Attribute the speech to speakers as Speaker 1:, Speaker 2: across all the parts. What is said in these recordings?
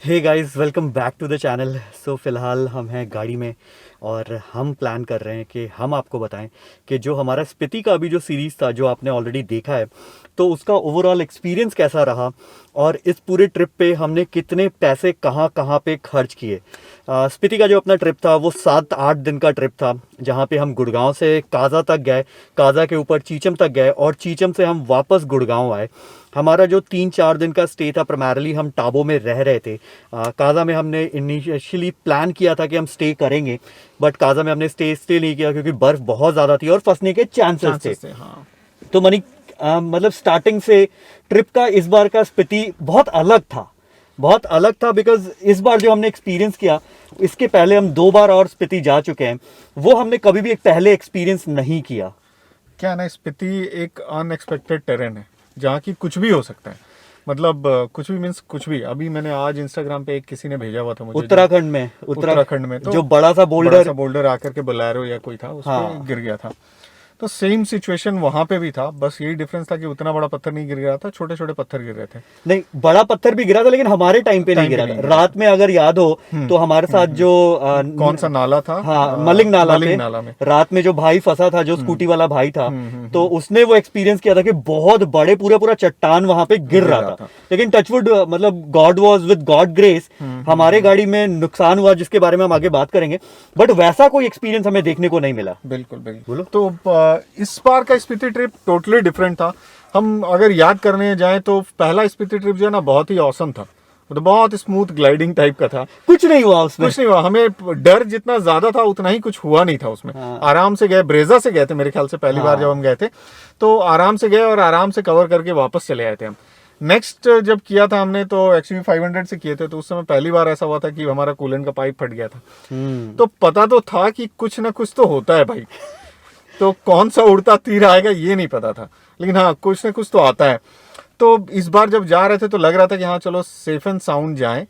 Speaker 1: Hey guys, welcome back to the channel. So फ़िलहाल हम हैं गाड़ी में और हम प्लान कर रहे हैं कि हम आपको बताएं कि जो हमारा स्पीति का अभी जो सीरीज़ था जो आपने ऑलरेडी देखा है, तो उसका ओवरऑल एक्सपीरियंस कैसा रहा और इस पूरे ट्रिप पे हमने कितने पैसे कहाँ कहाँ पे खर्च किए। स्पीति का जो अपना ट्रिप था वो 7-8 दिन का ट्रिप था, जहाँ पे हम गुड़गांव से काज़ा तक गए, काज़ा के ऊपर चीचम तक गए और चीचम से हम वापस गुड़गांव आए। हमारा जो 3-4 दिन का स्टे था, प्राइमरली हम टाबो में रह रहे थे। काज़ा में हमने इनिशियली प्लान किया था कि हम स्टे करेंगे, बट काज़ा में हमने स्टे नहीं किया क्योंकि बर्फ़ बहुत ज़्यादा थी और फंसने के चांसेस थे।
Speaker 2: हाँ।
Speaker 1: तो मनी मतलब स्टार्टिंग से ट्रिप का इस बार का स्पीति बहुत अलग था बिकॉज इस बार जो हमने एक्सपीरियंस किया, इसके पहले हम 2 बार और स्पीति जा चुके हैं, वो हमने कभी भी एक पहले एक्सपीरियंस नहीं किया।
Speaker 2: क्या है ना, स्पीति एक अनएक्सपेक्टेड टेरेन है जहाँ की कुछ भी हो सकता है। मतलब कुछ भी मीन्स कुछ भी। अभी मैंने आज इंस्टाग्राम पे एक किसी ने भेजा हुआ था मुझे, उत्तराखंड में तो
Speaker 1: जो बड़ा सा
Speaker 2: बोल्डर आकर के बोलेरो या कोई था उस पे
Speaker 1: हाँ।
Speaker 2: गिर गया था। तो सेम सिचुएशन वहां पे भी था, बस यही डिफरेंस था कि उतना बड़ा पत्थर नहीं गिर रहा था, छोटे छोटे पत्थर गिर रहे थे।
Speaker 1: नहीं, बड़ा पत्थर भी गिरा था लेकिन हमारे टाइम पे नहीं गिरा था। रात में अगर याद हो तो हमारे साथ जो
Speaker 2: कौन सा नाला था?
Speaker 1: हाँ, मलिंग नाला
Speaker 2: में
Speaker 1: रात में जो भाई फंसा था, जो स्कूटी वाला भाई था, तो उसने वो एक्सपीरियंस किया था कि बहुत बड़े पूरा चट्टान वहां पे गिर रहा था। लेकिन टचवुड, मतलब God was with God grace, हमारे गाड़ी में नुकसान हुआ जिसके बारे में हम आगे बात करेंगे, बट वैसा कोई एक्सपीरियंस हमें देखने को नहीं मिला।
Speaker 2: बिल्कुल बिल्कुल। तो इस बार का स्पीति ट्रिप टोटली डिफरेंट था। हम अगर याद करने जाएं तो पहला स्पीति ट्रिप जो है ना, बहुत ही औसम था। तो बहुत स्मूथ ग्लाइडिंग टाइप का था।
Speaker 1: कुछ नहीं हुआ उसमें,
Speaker 2: कुछ नहीं हुआ। हमें डर जितना ज्यादा था उतना ही कुछ हुआ नहीं था उसमें।
Speaker 1: हाँ।
Speaker 2: आराम से गए, ब्रेजा से गए थे मेरे ख्याल से पहली बार जब हम गए थे, तो आराम से गए और आराम से कवर करके वापस चले आए थे हम। नेक्स्ट जब किया था हमने तो एक्चुअली 500 से किए थे, तो उस समय पहली बार ऐसा हुआ था कि हमारा कूलेंट का पाइप फट गया था। तो पता तो था कि कुछ ना कुछ तो होता है भाई, तो कौन सा उड़ता तीर आएगा ये नहीं पता था, लेकिन हाँ कुछ ना कुछ तो आता है। तो इस बार जब जा रहे थे तो लग रहा था कि हाँ चलो सेफ एंड साउंड जाएं,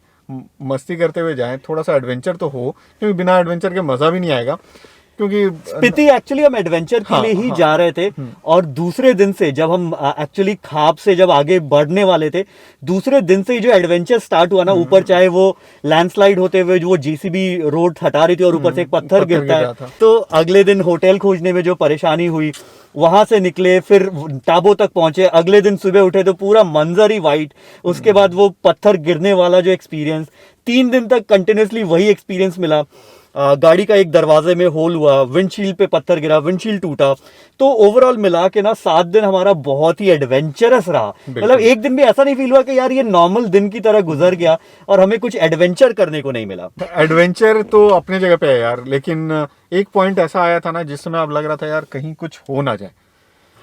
Speaker 2: मस्ती करते हुए जाएं, थोड़ा सा एडवेंचर तो हो, क्योंकि बिना एडवेंचर के मजा भी नहीं आएगा। क्योंकि
Speaker 1: स्पीति एक्चुअली हम एडवेंचर के लिए ही जा रहे थे, और दूसरे दिन से जब हम एक्चुअली खाप से जब आगे बढ़ने वाले थे, दूसरे दिन से ही जो एडवेंचर स्टार्ट हुआ ना, ऊपर चाहे वो लैंडस्लाइड होते हुए जो वो जेसीबी रोड हटा रही थी और ऊपर से एक पत्थर गिरता है, तो अगले दिन होटल खोजने में जो परेशानी हुई, वहां से निकले फिर टाबो तक पहुंचे, अगले दिन सुबह उठे तो पूरा मंजर ही वाइट। उसके बाद वो पत्थर गिरने वाला जो एक्सपीरियंस, 3 दिन तक कंटिन्यूसली वही एक्सपीरियंस मिला। गाड़ी का एक दरवाजे में होल हुआ, विंडशील्ड पे पत्थर गिरा, विंडशील्ड टूटा। तो ओवरऑल मिला के ना 7 दिन हमारा बहुत ही एडवेंचरस रहा। मतलब एक दिन भी ऐसा नहीं फील हुआ कि यार ये नॉर्मल दिन की तरह गुजर गया और हमें कुछ एडवेंचर करने को नहीं मिला।
Speaker 2: एडवेंचर तो अपने जगह पे है यार, लेकिन एक पॉइंट ऐसा आया था ना जिस समय अब लग रहा था यार कहीं कुछ हो ना जाए।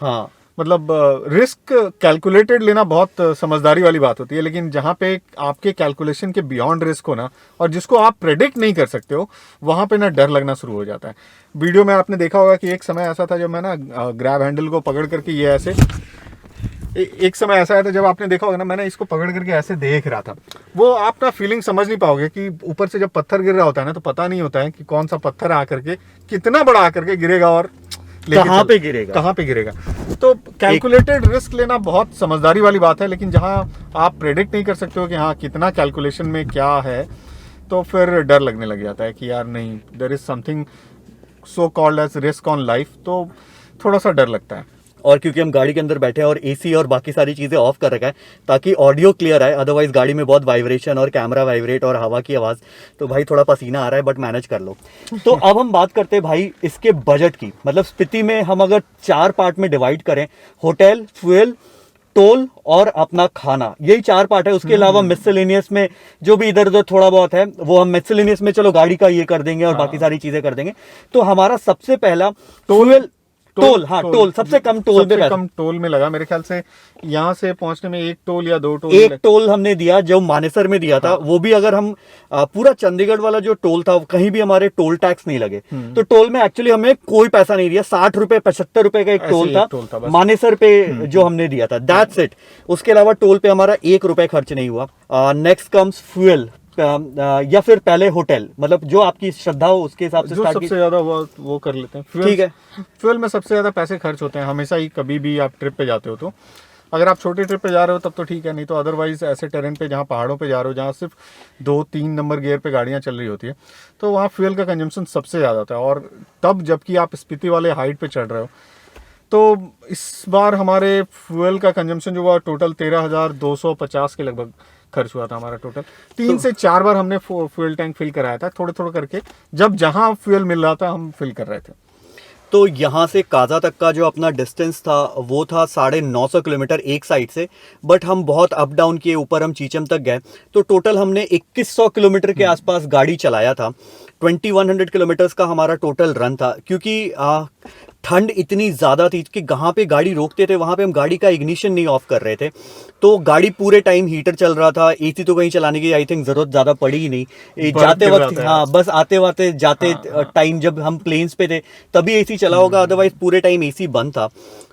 Speaker 1: हाँ,
Speaker 2: मतलब रिस्क कैलकुलेटेड लेना बहुत समझदारी वाली बात होती है, लेकिन जहां पे आपके कैलकुलेशन के बियॉन्ड रिस्क हो ना, और जिसको आप प्रेडिक्ट नहीं कर सकते हो, वहां पे ना डर लगना शुरू हो जाता है। वीडियो में आपने देखा होगा कि एक समय ऐसा था जब मैं ना ग्रैब हैंडल को पकड़ करके ये ऐसे, एक समय ऐसा आया था जब आपने देखा होगा ना, मैंने इसको पकड़ करके ऐसे देख रहा था। वो आप ना फीलिंग समझ नहीं पाओगे कि ऊपर से जब पत्थर गिर रहा होता है ना, तो पता नहीं होता है कि कौन सा पत्थर आकर के कितना बड़ा आकर के गिरेगा और कहाँ पे गिरेगा। तो कैलकुलेटेड रिस्क लेना बहुत समझदारी वाली बात है, लेकिन जहां आप प्रेडिक्ट नहीं कर सकते हो कि हाँ कितना कैलकुलेशन में क्या है, तो फिर डर लगने लग जाता है कि यार नहीं, there is something so called as risk on life, तो थोड़ा सा डर लगता है।
Speaker 1: और क्योंकि हम गाड़ी के अंदर बैठे हैं और एसी और बाकी सारी चीज़ें ऑफ कर रखा है ताकि ऑडियो क्लियर आए, अदरवाइज गाड़ी में बहुत वाइब्रेशन और कैमरा वाइब्रेट और हवा की आवाज़, तो भाई थोड़ा पसीना आ रहा है बट मैनेज कर लो। तो अब हम बात करते हैं भाई इसके बजट की। मतलब स्पीति में हम अगर 4 पार्ट में डिवाइड करें, होटल, फ्यूल, टोल और अपना खाना, यही 4 पार्ट है। उसके अलावा मिसलेनियस में जो भी इधर उधर थोड़ा बहुत है वो हम मिसलेनियस में चलो गाड़ी का ये कर देंगे और बाकी सारी चीज़ें कर देंगे। तो हमारा सबसे पहला टोल सबसे कम
Speaker 2: टोल में लगा मेरे ख्याल से। यहाँ से पहुंचने में 1 टोल या 2 टोल,
Speaker 1: एक टोल हमने दिया जो मानेसर में दिया था। वो भी अगर हम पूरा चंडीगढ़ वाला जो टोल था, कहीं भी हमारे टोल टैक्स नहीं लगे, तो टोल में एक्चुअली हमें कोई पैसा नहीं दिया। 60 रुपए 75 रुपए का एक टोल था मानेसर पे जो हमने दिया था, दैट्स इट। उसके अलावा टोल पे हमारा 1 रुपए खर्च नहीं हुआ। नेक्स्ट कम्स फ्यूल, या फिर पहले होटल, मतलब जो आपकी श्रद्धा हो उसके हिसाब से
Speaker 2: जो सबसे ज्यादा वो कर लेते हैं।
Speaker 1: ठीक है,
Speaker 2: फ्यूल में सबसे ज्यादा पैसे खर्च होते हैं हमेशा ही, कभी भी आप ट्रिप पे जाते हो तो अगर आप छोटे ट्रिप पे जा रहे हो तब तो ठीक है, नहीं तो अदरवाइज ऐसे टेरेन पे जहाँ पहाड़ों पे जा रहे हो, जहाँ सिर्फ 2-3 नंबर गियर पे गाड़ियाँ चल रही होती है, तो वहाँ फ्यूल का कंजम्पशन सबसे ज़्यादा होता है। और तब जबकि आप स्पीति वाले हाइट पे चढ़ रहे हो, तो इस बार हमारे फ्यूल का कंजम्पशन जो हुआ टोटल 13,250 के लगभग खर्च हुआ था हमारा टोटल। 3 से 4 बार हमने फ्यूल टैंक फिल कराया था, थोड़े थोड़े करके, जब जहाँ फ्यूल मिल रहा था हम फिल कर रहे थे।
Speaker 1: तो यहाँ से काजा तक का जो अपना डिस्टेंस था वो था 950 किलोमीटर एक साइड से, बट हम बहुत अप डाउन किए, ऊपर हम चीचम तक गए, तो टोटल हमने 2100 किलोमीटर के आसपास गाड़ी चलाया था। 2100 किलोमीटर्स का हमारा टोटल रन था, क्योंकि ठंड इतनी ज़्यादा थी कि जहाँ पे गाड़ी रोकते थे वहाँ पे हम गाड़ी का इग्निशन नहीं ऑफ कर रहे थे, तो गाड़ी पूरे टाइम हीटर चल रहा था। एसी तो कहीं चलाने की आई थिंक ज़रूरत ज़्यादा पड़ी ही नहीं, जाते वक्त, हाँ बस आते वाते जाते टाइम जब हम प्लेन्स पे थे तभी एसी चला होगा, अदरवाइज पूरे टाइम एसी बंद था,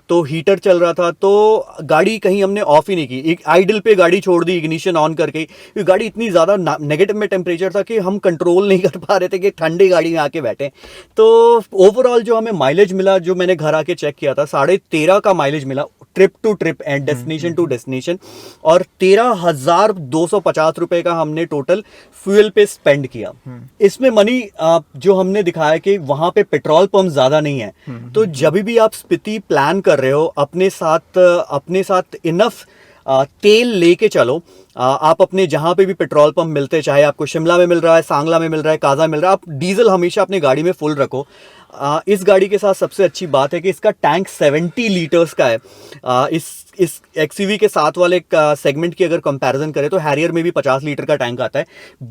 Speaker 1: तो हीटर चल रहा था, तो गाड़ी कहीं हमने ऑफ ही नहीं की, एक आइडल पे गाड़ी छोड़ दी इग्निशन ऑन करके, क्योंकि गाड़ी इतनी ज़्यादा नेगेटिव में टेम्परेचर था कि हम कंट्रोल नहीं कर पा रहे थे कि ठंडी गाड़ी में आके बैठे। तो ओवरऑल जो हमें माइलेज मिला, जो मैंने घर आके चेक किया था, 13.5 का माइलेज मिला trip to trip and destination to destination, और 13,250 रुपए का हमने टोटल फ्यूल पे स्पेंड किया। इसमें मनी जो हमने दिखाया कि वहां पे पेट्रोल पंप ज्यादा नहीं है, तो जब भी आप स्पीति प्लान कर रहे हो अपने साथ इनफ तेल लेके चलो। आप अपने जहां पे भी पेट्रोल पंप मिलते हैं, चाहे आपको शिमला में मिल रहा है, सांगला में मिल रहा है, काजा मिल रहा है, आप डीजल हमेशा अपनी गाड़ी में फुल रखो। इस गाड़ी के साथ सबसे अच्छी बात है कि इसका टैंक 70 लीटर्स का है। इस एक्सयूवी के साथ वाले सेगमेंट की अगर कंपैरिजन करें तो हैरियर में भी 50 लीटर का टैंक आता है।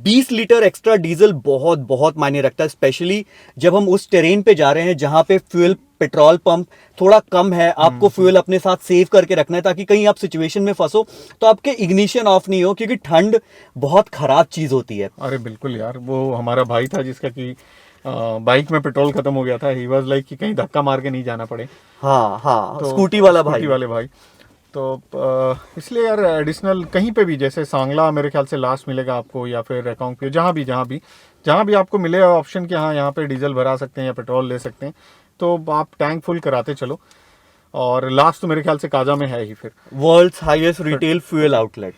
Speaker 1: 20 लीटर एक्स्ट्रा डीजल बहुत बहुत मायने रखता है, स्पेशली जब हम उस टेरेन पे जा रहे हैं जहां पे फ्यूल पेट्रोल पंप थोड़ा कम है। आपको फ्यूल अपने साथ सेव करके रखना है ताकि कहीं आप सिचुएशन में फंसो तो आपके इग्निशन ऑफ नहीं हो, क्योंकि ठंड बहुत खराब चीज होती है।
Speaker 2: अरे बिल्कुल यार, वो हमारा भाई था जिसका कि बाइक में पेट्रोल खत्म हो गया था। ही वाज लाइक कि कहीं धक्का मार के नहीं जाना पड़े।
Speaker 1: हाँ हाँ,
Speaker 2: तो
Speaker 1: स्कूटी वाले भाई।
Speaker 2: तो इसलिए यार एडिशनल कहीं पे भी, जैसे सांगला मेरे ख्याल से लास्ट मिलेगा आपको, या फिर रेकांग पे, जहाँ भी आपको मिले ऑप्शन कि हाँ यहाँ पे डीजल भरा सकते हैं या पेट्रोल ले सकते हैं, तो आप टैंक फुल कराते चलो। और लास्ट तो मेरे ख्याल से काजा में है ही, फिर
Speaker 1: world's highest retail fuel outlet.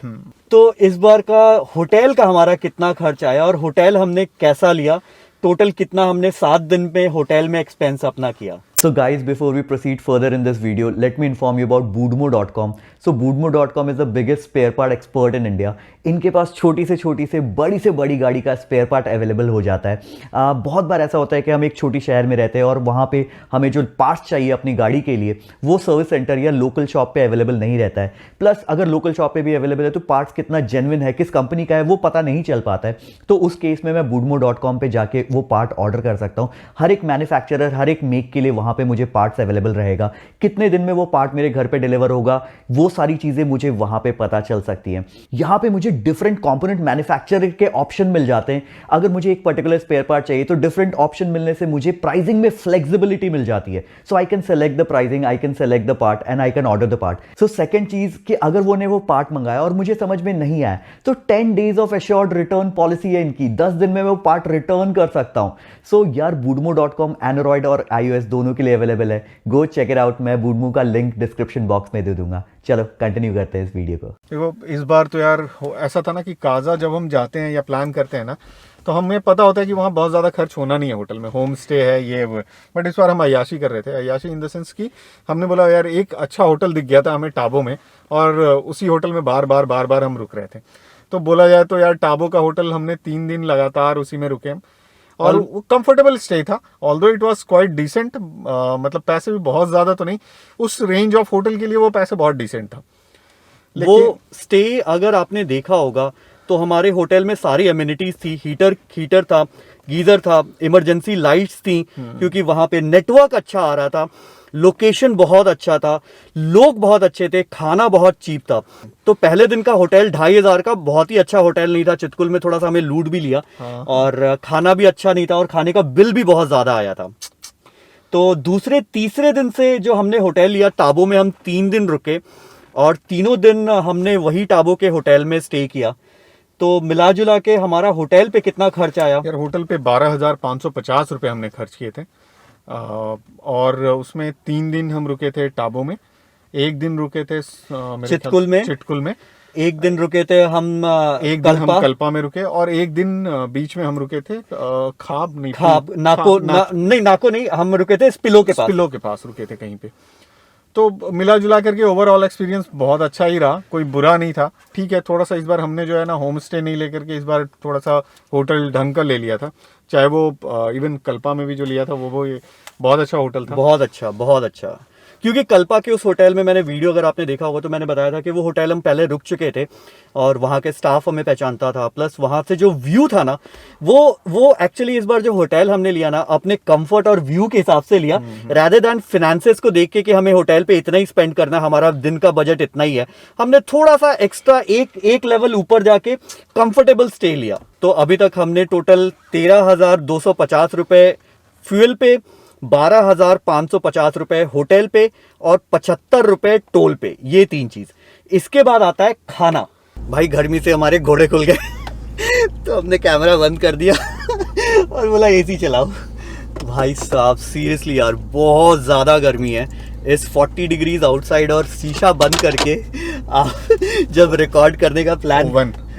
Speaker 1: तो इस बार का होटल का हमारा कितना खर्च आया और होटल हमने कैसा लिया, टोटल कितना हमने 7 दिन में होटल में एक्सपेंस अपना किया।
Speaker 3: So guys, before we proceed further in this video, let me inform you about Boodmo.com. So Boodmo.com is the biggest spare part expert in India. इनके पास छोटी से बड़ी गाड़ी का स्पेयर पार्ट अवेलेबल हो जाता है। बहुत बार ऐसा होता है कि हम एक छोटी शहर में रहते हैं और वहाँ पे हमें जो पार्ट्स चाहिए अपनी गाड़ी के लिए वो सर्विस सेंटर या लोकल शॉप पे अवेलेबल नहीं रहता है। प्लस अगर लोकल शॉप पे भी अवेलेबल है तो पार्ट्स कितना जेन्युइन है, किस कंपनी का है, वो पता नहीं चल पाता है। तो उस केस में मैं Boodmo.com पे जाके वो पार्ट ऑर्डर कर सकता हूँ। हर एक मैन्युफैक्चरर, हर एक मेक के लिए वहाँ पे मुझे पार्ट्स अवेलेबल रहेगा, कितने दिन में वो पार्ट मेरे घर पे डिलीवर होगा, वो सारी चीजें मुझे वहां पे पता चल सकती हैं। यहां पे मुझे डिफरेंट कंपोनेंट मैन्युफैक्चरर के ऑप्शन मिल जाते हैं। अगर मुझे एक पर्टिकुलर स्पेयर पार्ट चाहिए तो डिफरेंट ऑप्शन मिलने से मुझे प्राइसिंग में फ्लेक्सिबिलिटी मिल जाती है। So I can select the pricing, I can select the part and I can order the part. So second चीज कि अगर वो ने वो पार्ट मंगाया और मुझे समझ में नहीं आया तो 10 days of assured return policy है इनकी, 10 दिन में मैं वो पार्ट रिटर्न कर सकता हूं। सो यार Boodmo.com एंड्रॉइड और iOS दोनों के लिए अवेलेबल है, गो चेक इट आउट। मैं Boodmo का लिंक डिस्क्रिप्शन बॉक्स में दे दूंगा। चलो कंटिन्यू करते हैं इस वीडियो को।
Speaker 2: देखो इस बार तो यार ऐसा था ना कि काजा जब हम जाते हैं या प्लान करते हैं ना, तो हमें पता होता है कि वहाँ बहुत ज़्यादा खर्च होना नहीं है, होटल में होम स्टे है ये वो। बट इस बार हम अय्याशी कर रहे थे, अय्याशी इन द सेंस कि हमने बोला यार एक अच्छा होटल दिख गया था हमें टाबो में, और उसी होटल में बार बार हम रुक रहे थे। तो बोला जाए तो यार टाबो का होटल हमने 3 दिन लगातार उसी में रुके हम, और वो कंफर्टेबल स्टे था। Although it was quite decent, मतलब पैसे भी बहुत ज्यादा तो नहीं, उस रेंज ऑफ होटल के लिए वो पैसे बहुत डिसेंट था।
Speaker 1: वो स्टे अगर आपने देखा होगा तो हमारे होटल में सारी एमिनिटीज थी, हीटर था, गीजर था, इमरजेंसी लाइट्स थी, क्योंकि वहां पे नेटवर्क अच्छा आ रहा था, लोकेशन बहुत अच्छा था, लोग बहुत अच्छे थे, खाना बहुत चीप था। तो पहले दिन का होटल 2,500 का बहुत ही अच्छा होटल नहीं था, चितकुल में थोड़ा सा हमें लूट भी लिया। और खाना भी अच्छा नहीं था और खाने का बिल भी बहुत ज्यादा आया था। तो दूसरे तीसरे दिन से जो हमने होटल लिया टाबो में, हम 3 दिन रुके और तीनों दिन हमने वही टाबो के होटल में स्टे किया। तो मिला जुला के हमारा होटल पे कितना खर्च आया
Speaker 2: यार? होटल पे 12,550 रुपये हमने खर्च किए थे, और उसमें 3 दिन हम रुके थे टाबो में, एक दिन रुके थे मेरे
Speaker 1: चितकुल में।
Speaker 2: चितकुल में
Speaker 1: एक दिन रुके थे हम
Speaker 2: एक दिन हम कल्पा में रुके, और एक दिन बीच में हम रुके थे खाब नहीं
Speaker 1: खाब नाको नहीं, नाको नहीं, हम रुके थे स्पिलो के पास।
Speaker 2: स्पिलो के पास रुके थे कहीं पे। तो मिला जुला करके ओवरऑल एक्सपीरियंस बहुत अच्छा ही रहा, कोई बुरा नहीं था। ठीक है, थोड़ा सा इस बार हमने जो है ना होम स्टे नहीं लेकर के इस बार थोड़ा सा होटल ढंग का ले लिया था, चाहे वो इवन कल्पा में भी जो लिया था वो बहुत अच्छा होटल था।
Speaker 1: बहुत अच्छा, बहुत अच्छा। क्योंकि कल्पा के उस होटल में मैंने वीडियो अगर आपने देखा होगा तो मैंने बताया था कि वो होटल हम पहले रुक चुके थे और वहाँ के स्टाफ हमें पहचानता था, प्लस वहाँ से जो व्यू था ना वो एक्चुअली इस बार जो होटल हमने लिया ना अपने कंफर्ट और व्यू के हिसाब से लिया, रादर दैन फिनेंसेस को देख के कि हमें होटल पे इतना ही स्पेंड करना, हमारा दिन का बजट इतना ही है। हमने थोड़ा सा एक्स्ट्रा एक लेवल ऊपर जाके कंफर्टेबल स्टे लिया। तो अभी तक हमने टोटल 13,250 रुपये फ्यूल पे, 12,550 रुपए होटल पे और 75 रुपए टोल पे, ये 3 चीज। इसके बाद आता है खाना। भाई गर्मी से हमारे घोड़े खुल गए तो हमने कैमरा बंद कर दिया और बोला एसी चलाओ। भाई साहब सीरियसली यार बहुत ज्यादा गर्मी है इस 40 डिग्रीज आउटसाइड, और शीशा बंद करके जब रिकॉर्ड करने का प्लान,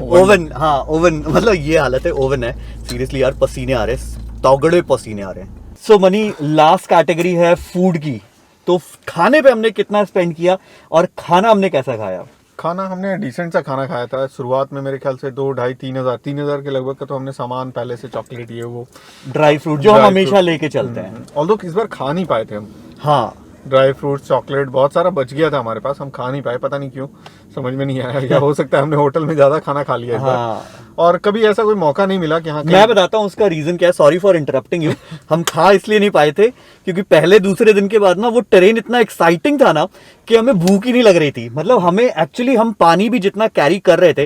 Speaker 1: ओवन हाँ ओवन, मतलब ये हालत है, ओवन है। सीरियसली यार पसीने आ रहे हैं, तगड़े पसीने आ रहे हैं। सो मनी, लास्ट कैटेगरी है फूड की। तो खाने पे हमने कितना स्पेंड किया और खाना हमने कैसा खाया?
Speaker 2: खाना हमने डिसेंट सा खाना खाया था। शुरुआत में मेरे ख्याल से 2, 2.5, 3,000 के लगभग का तो हमने सामान पहले से, चॉकलेट ये वो
Speaker 1: ड्राई फ्रूट जो हम हमेशा लेके चलते हैं।
Speaker 2: ऑल्दो इस बार खा नहीं पाए थे हम।
Speaker 1: हाँ,
Speaker 2: ड्राई फ्रूट चॉकलेट बहुत सारा बच गया था हमारे पास, हम खा नहीं पाए, पता नहीं क्यों, समझ में नहीं आया। या हो सकता है हमने होटल में ज्यादा खाना खा लिया इस बार, और कभी ऐसा कोई मौका नहीं मिला कि हाँ।
Speaker 1: मैं बताता हूँ उसका रीजन क्या है, सॉरी फॉर इंटरप्टिंग यू। हम खा इसलिए नहीं पाए थे क्योंकि पहले दूसरे दिन के बाद ना वो ट्रेन इतना एक्साइटिंग था ना कि हमें भूख ही नहीं लग रही थी। मतलब हमें एक्चुअली, हम पानी भी जितना कैरी कर रहे थे,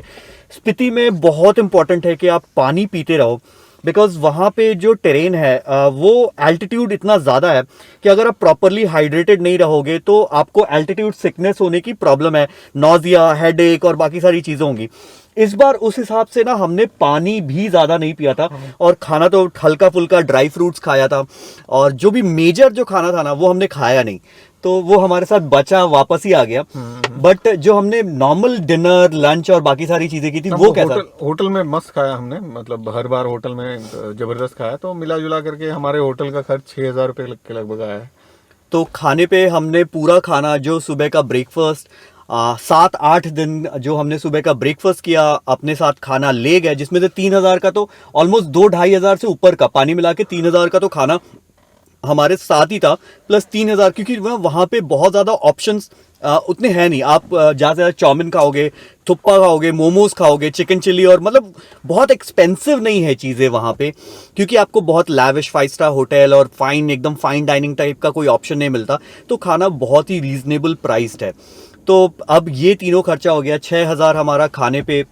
Speaker 1: स्पीति में बहुत इंपॉर्टेंट है कि आप पानी पीते रहो, बिकॉज वहाँ पे जो टेरेन है वो एल्टीट्यूड इतना ज़्यादा है कि अगर आप प्रॉपरली हाइड्रेटेड नहीं रहोगे तो आपको एल्टीट्यूड सिकनेस होने की प्रॉब्लम है, नॉजिया, हेडेक और बाकी सारी चीज़ें होंगी। इस बार उस हिसाब से ना हमने पानी भी ज़्यादा नहीं पिया था और खाना तो हल्का फुल्का ड्राई फ्रूट्स खाया था, और जो भी मेजर जो खाना था ना वो हमने खाया नहीं, तो वो हमारे साथ बचा, वापस ही आ गया। बट जो हमने नॉर्मल डिनर, लंच और बाकी सारी चीजें की थी वो कैसा?
Speaker 2: होटल में मस्त खाया हमने, मतलब हर बार होटल में जबरदस्त खाया। तो मिला जुला करके हमारे होटल का खर्च 6,000 रुपये के लगभग आया है।
Speaker 1: तो खाने पे हमने पूरा खाना, जो सुबह का ब्रेकफास्ट, 7-8 दिन जो हमने सुबह का ब्रेकफास्ट किया, अपने साथ खाना ले गए, जिसमें से 3,000 का तो ऑलमोस्ट 2-2,500 से ऊपर का, पानी मिला के 3,000 का तो खाना हमारे साथ ही था, प्लस 3,000, क्योंकि वहाँ पे बहुत ज़्यादा ऑप्शंस उतने हैं नहीं। आप ज़्यादा से ज़्यादा चाउमीन खाओगे, थुप्पा खाओगे, मोमोज खाओगे, चिकन चिली, और मतलब बहुत एक्सपेंसिव नहीं है चीज़ें वहाँ पे, क्योंकि आपको बहुत लैविश 5 स्टार होटल और फाइन, एकदम फाइन डाइनिंग टाइप का कोई ऑप्शन नहीं मिलता। तो खाना बहुत ही रीजनेबल प्राइस्ड है। तो अब ये तीनों खर्चा हो गया, 6,000 हमारा खाने पे,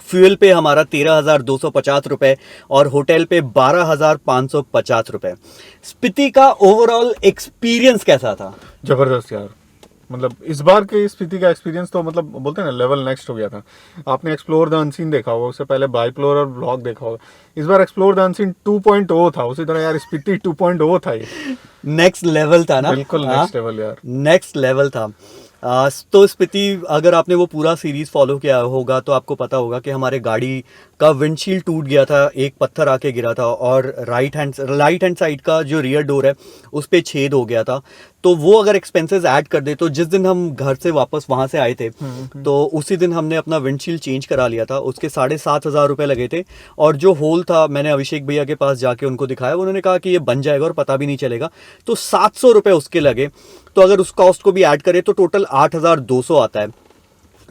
Speaker 1: फ्यूल पे हमारा 13,250 रुपए और होटल पे 12,550 रुपए। स्पीति का ओवरऑल एक्सपीरियंस कैसा था?
Speaker 2: जबरदस्त यार, मतलब इस बार के स्पीति का एक्सपीरियंस तो मतलब बोलते हैं ना लेवल नेक्स्ट हो गया था। आपने एक्सप्लोर द अनसीन देखा होगा, उससे पहले बाइप्लोर और व्लॉग देखा होगा। इस बार एक्सप्लोर द अनसीन 2.0 था, उसी तरह यार स्पीति 2.0 था। ये
Speaker 1: नेक्स्ट लेवल था ना,
Speaker 2: बिल्कुल नेक्स्ट लेवल यार,
Speaker 1: नेक्स्ट लेवल था। तो स्पीति, अगर आपने वो पूरा सीरीज फॉलो किया होगा तो आपको पता होगा कि हमारे गाड़ी का विंडशील्ड टूट गया था, एक पत्थर आके गिरा था, और राइट हैंड साइड का जो रियर डोर है उस पे छेद हो गया था। तो वो अगर एक्सपेंसेस ऐड कर दे, तो जिस दिन हम घर से वापस वहां से आए थे तो उसी दिन हमने अपना विंडशील्ड चेंज करा लिया था, उसके 7,500 रुपये लगे थे। और जो होल था, मैंने अभिषेक भैया के पास जाके उनको दिखाया, उन्होंने कहा कि ये बन जाएगा और पता भी नहीं चलेगा, तो 700 रुपये उसके लगे। तो अगर उस कॉस्ट को भी ऐड करें तो टोटल 8,200 आता है।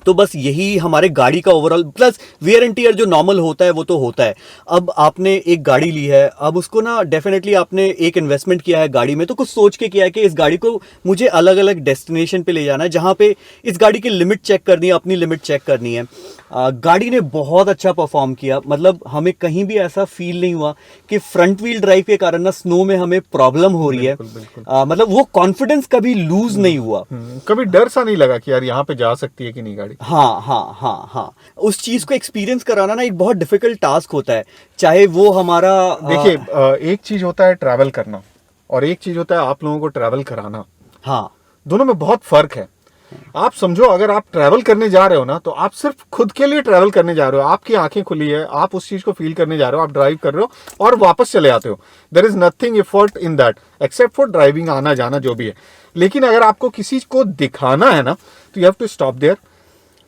Speaker 1: तो बस यही हमारे गाड़ी का overall, plus wear and tear जो नॉर्मल होता है वो तो होता है। अब आपने एक गाड़ी ली है, अब उसको ना डेफिनेटली आपने एक इन्वेस्टमेंट किया है गाड़ी में, तो कुछ सोच के किया है कि इस गाड़ी को मुझे अलग अलग डेस्टिनेशन पे ले जाना है, जहाँ पे इस गाड़ी की लिमिट चेक करनी है, अपनी लिमिट चेक करनी है। गाड़ी ने बहुत अच्छा परफॉर्म किया, मतलब हमें कहीं भी ऐसा फील नहीं हुआ कि फ्रंट व्हील ड्राइव के कारण ना स्नो में हमें प्रॉब्लम हो रही है। मतलब वो कॉन्फिडेंस कभी लूज नहीं हुआ,
Speaker 2: कभी डर सा नहीं लगा कि यार यहाँ पे जा सकती है कि नहीं गाड़ी।
Speaker 1: हाँ, उस चीज को एक्सपीरियंस कराना ना एक बहुत डिफिकल्ट टास्क होता है, चाहे वो हमारा,
Speaker 2: देखिए एक चीज होता है ट्रैवल करना और एक चीज होता है आप लोगों को ट्रैवल कराना।
Speaker 1: हाँ,
Speaker 2: दोनों में बहुत फर्क है। आप समझो अगर आप ट्रैवल करने जा रहे हो ना, तो आप सिर्फ खुद के लिए ट्रैवल करने जा रहे हो, आपकी आंखें खुली है, आप उस चीज को फील करने जा रहे हो, आप ड्राइव कर रहे हो और वापस चले आते हो। There is nothing effort in that except for driving, आना जाना जो भी है। लेकिन अगर आपको किसी को दिखाना है ना, तो you have to stop there.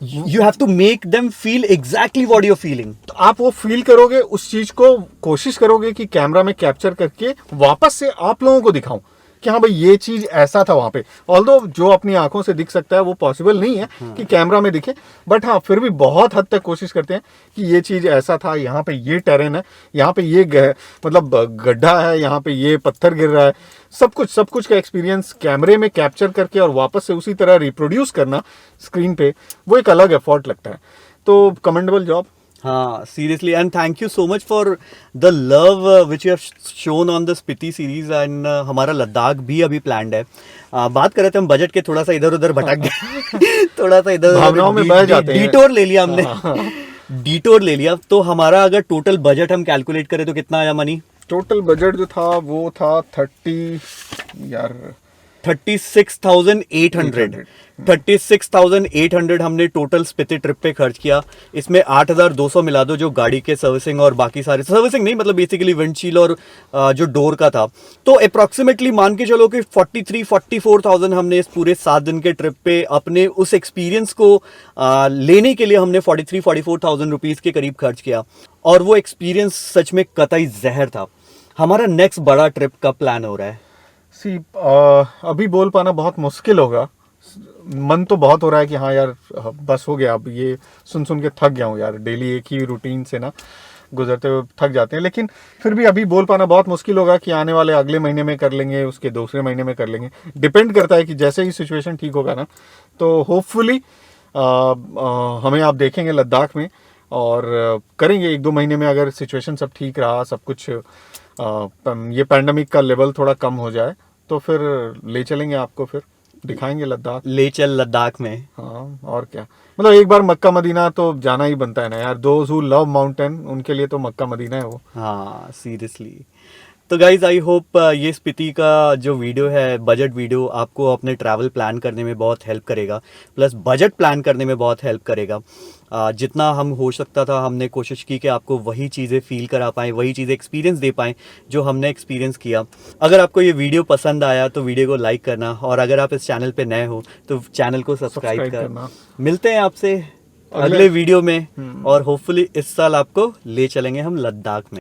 Speaker 1: You have to make them feel exactly what you're feeling.
Speaker 2: तो आप वो फील करोगे, उस चीज को कोशिश करोगे कि कैमरा में कैप्चर करके वापस से आप लोगों को दिखाऊं कि हाँ भाई ये चीज ऐसा था वहां पे। ऑल्दो जो अपनी आंखों से दिख सकता है वो पॉसिबल नहीं है कि कैमरा में दिखे, बट हाँ फिर भी बहुत हद तक कोशिश करते हैं कि ये चीज ऐसा था, यहाँ पे ये टेरेन है, यहाँ पे ये मतलब गड्ढा है, यहाँ पे ये पत्थर गिर रहा है, सब कुछ का एक्सपीरियंस कैमरे में कैप्चर करके और वापस से उसी तरह रिप्रोड्यूस करना स्क्रीन पे, वो एक अलग एफर्ट लगता है। तो कमेंडेबल जॉब।
Speaker 1: हाँ, seriously, and thank you so much for the love which you have shown on the Spiti series. And हमारा लद्दाख भी अभी प्लान्ड है। बात कर रहे थे हम बजट के, थोड़ा सा इधर उधर भटक गए थोड़ा सा इधर
Speaker 2: भावनाओं में बह जाते हैं।
Speaker 1: डिटोर ले लिया हमने डिटोर ले लिया। तो हमारा अगर टोटल बजट हम कैलकुलेट करें तो कितना आया मनी?
Speaker 2: टोटल बजट जो था वो था
Speaker 1: 36,800 हमने टोटल स्पीति ट्रिप पे खर्च किया। इसमें 8,200 मिला दो जो गाड़ी के सर्विसिंग और बाकी सारे सर्विसिंग नहीं, मतलब बेसिकली विंडशील्ड और जो डोर का था। तो अप्रोक्सीमेटली मान के चलो कि 43-44,000 हमने इस पूरे 7 दिन के ट्रिप पे अपने उस एक्सपीरियंस को लेने के लिए हमने 43-44,000 रुपीज के करीब खर्च किया। और वो एक्सपीरियंस सच में कतई जहर था। हमारा नेक्स्ट बड़ा ट्रिप का प्लान हो रहा है।
Speaker 2: अभी बोल पाना बहुत मुश्किल होगा। मन तो बहुत हो रहा है कि हाँ यार बस हो गया, अब ये सुन के थक गया हूँ यार, डेली एक ही रूटीन से ना गुजरते हुए थक जाते हैं। लेकिन फिर भी अभी बोल पाना बहुत मुश्किल होगा कि आने वाले अगले महीने में कर लेंगे, उसके दूसरे महीने में कर लेंगे। डिपेंड करता है कि जैसे ही सिचुएशन ठीक होगा ना, तो होपफुली हमें आप देखेंगे लद्दाख में, और करेंगे 1-2 महीने में। अगर सिचुएशन सब ठीक रहा, सब कुछ ये पैंडेमिक का लेवल थोड़ा कम हो जाए, तो फिर ले चलेंगे आपको, फिर दिखाएंगे लद्दाख।
Speaker 1: ले चल लद्दाख में।
Speaker 2: हाँ और क्या, मतलब एक बार मक्का मदीना तो जाना ही बनता है ना यार। दोज हु लव माउंटेन, उनके लिए तो मक्का मदीना है वो।
Speaker 1: हाँ सीरियसली। तो गाइज आई होप ये स्पीति का जो वीडियो है, बजट वीडियो, आपको अपने ट्रैवल प्लान करने में बहुत हेल्प करेगा, प्लस बजट प्लान करने में बहुत हेल्प करेगा। जितना हम हो सकता था हमने कोशिश की कि आपको वही चीज़ें फील करा पाएँ, वही चीज़ें एक्सपीरियंस दे पाएँ जो हमने एक्सपीरियंस किया। अगर आपको ये वीडियो पसंद आया तो वीडियो को लाइक करना, और अगर आप इस चैनल पे नए हो तो चैनल को सब्सक्राइब करना। मिलते हैं आपसे अगले वीडियो में, और होपफुली इस साल आपको ले चलेंगे हम लद्दाख में।